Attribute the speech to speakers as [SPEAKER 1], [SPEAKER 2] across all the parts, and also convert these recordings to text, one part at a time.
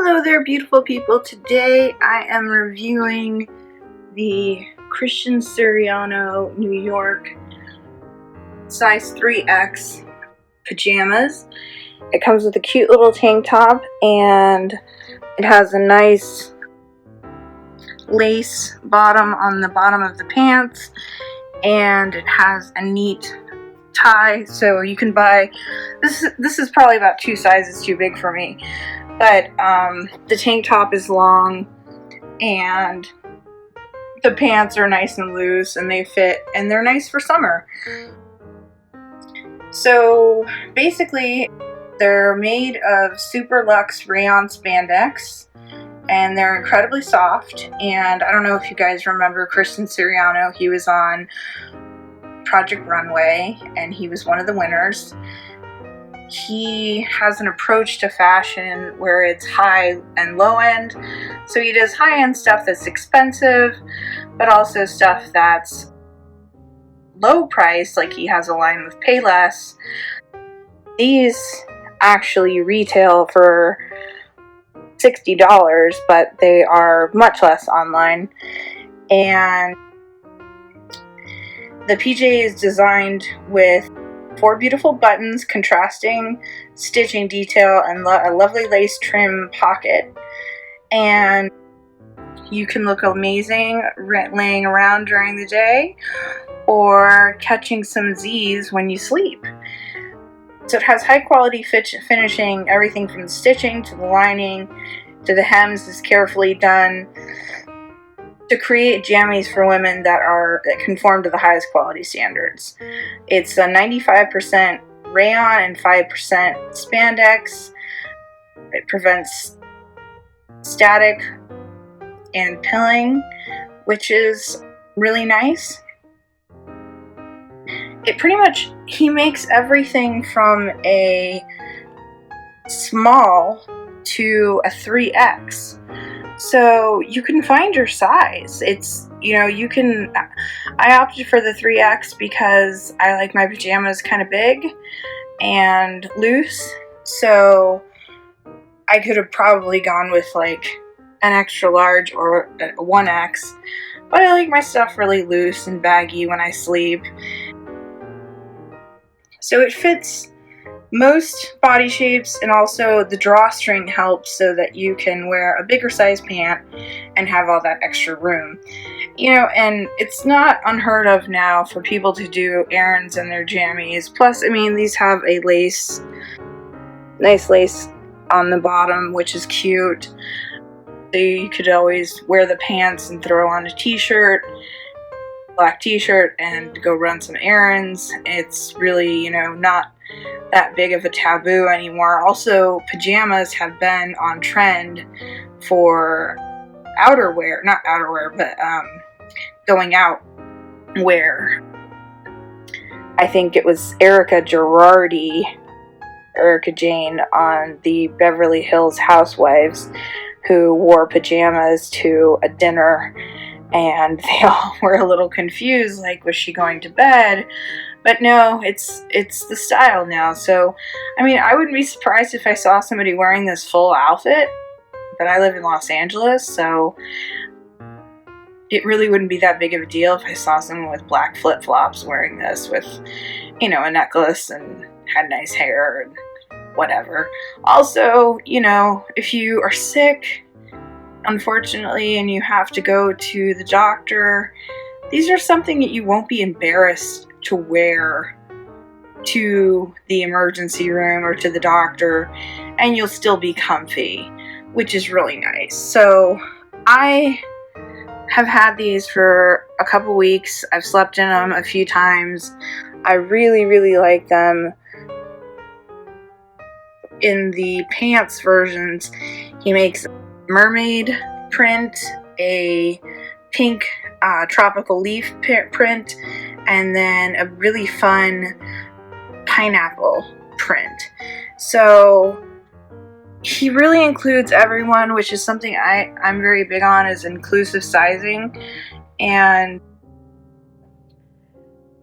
[SPEAKER 1] Hello there, beautiful people. Today I am reviewing the Christian Siriano New York size 3X pajamas. It comes with a cute little tank top and it has a nice lace bottom on the bottom of the pants, and it has a neat tie, so you can buy this is probably about 2 sizes too big for me, but the tank top is long and the pants are nice and loose and they fit and they're nice for summer. So basically they're made of super luxe rayon spandex and they're incredibly soft. And I don't know if you guys remember Christian Siriano. He was on Project Runway and he was one of the winners. He has an approach to fashion where it's high and low end. So he does high end stuff that's expensive, but also stuff that's low price, like he has a line with Payless. These actually retail for $60, but they are much less online. And the PJ is designed with 4 beautiful buttons, contrasting stitching detail, and a lovely lace trim pocket. And you can look amazing laying around during the day or catching some Z's when you sleep. So it has high quality finishing. Everything from the stitching to the lining to the hems is carefully done to create jammies for women that conform to the highest quality standards. It's a 95% rayon and 5% spandex. It prevents static and pilling, which is really nice. He makes everything from a small to a 3X. So you can find your size. I opted for the 3X because I like my pajamas kind of big and loose. So I could have probably gone with like an extra large or a 1X, but I like my stuff really loose and baggy when I sleep. So it fits most body shapes, and also the drawstring helps so that you can wear a bigger size pant and have all that extra room. And it's not unheard of now for people to do errands in their jammies. Plus, these have a nice lace on the bottom, which is cute. So you could always wear the pants and throw on a t-shirt, black t-shirt, and go run some errands. It's really, not that big of a taboo anymore. Also, pajamas have been on trend for outerwear, not outerwear, but going out wear. I think it was Erica Jane on the Beverly Hills Housewives who wore pajamas to a dinner, and they all were a little confused, like, was she going to bed? But no, it's the style now. So, I wouldn't be surprised if I saw somebody wearing this full outfit, but I live in Los Angeles, so it really wouldn't be that big of a deal if I saw someone with black flip-flops wearing this with, a necklace and had nice hair and whatever. Also, if you are sick, unfortunately, and you have to go to the doctor, these are something that you won't be embarrassed to wear to the emergency room or to the doctor, and you'll still be comfy, which is really nice. So I have had these for a couple weeks. I've slept in them a few times. I really, really like them. In the pants versions, he makes mermaid print, a pink tropical leaf print, and then a really fun pineapple print. So he really includes everyone, which is something I'm very big on, is inclusive sizing. And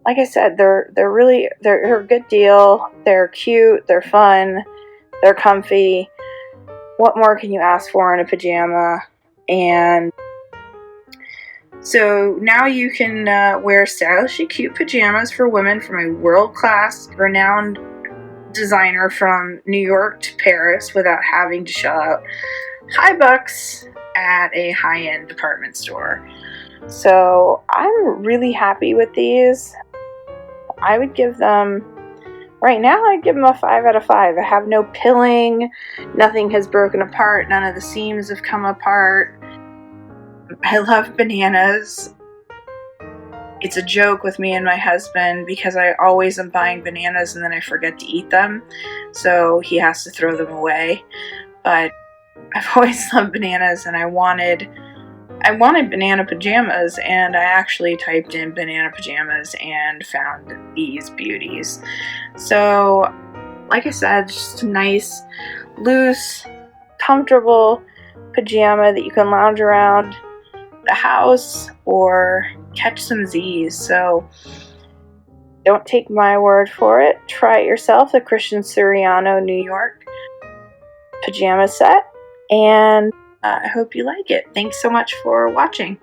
[SPEAKER 1] like I said, they're a good deal. They're cute, they're fun, they're comfy. what more can you ask for in a pajama? And so now you can wear stylishly cute pajamas for women from a world-class, renowned designer from New York to Paris without having to shell out high bucks at a high-end department store. So I'm really happy with these. I would give them, right now I'd give them a 5 out of 5. I have no pilling, nothing has broken apart, none of the seams have come apart. I love bananas. It's a joke with me and my husband because I always am buying bananas and then I forget to eat them, so he has to throw them away. But I've always loved bananas, and I wanted banana pajamas, and I actually typed in banana pajamas and found these beauties. So, like I said, just a nice, loose, comfortable pajama that you can lounge around the house or catch some Z's. So don't take my word for it. Try it yourself. The Christian Siriano, New York pajama set. And I hope you like it. Thanks so much for watching.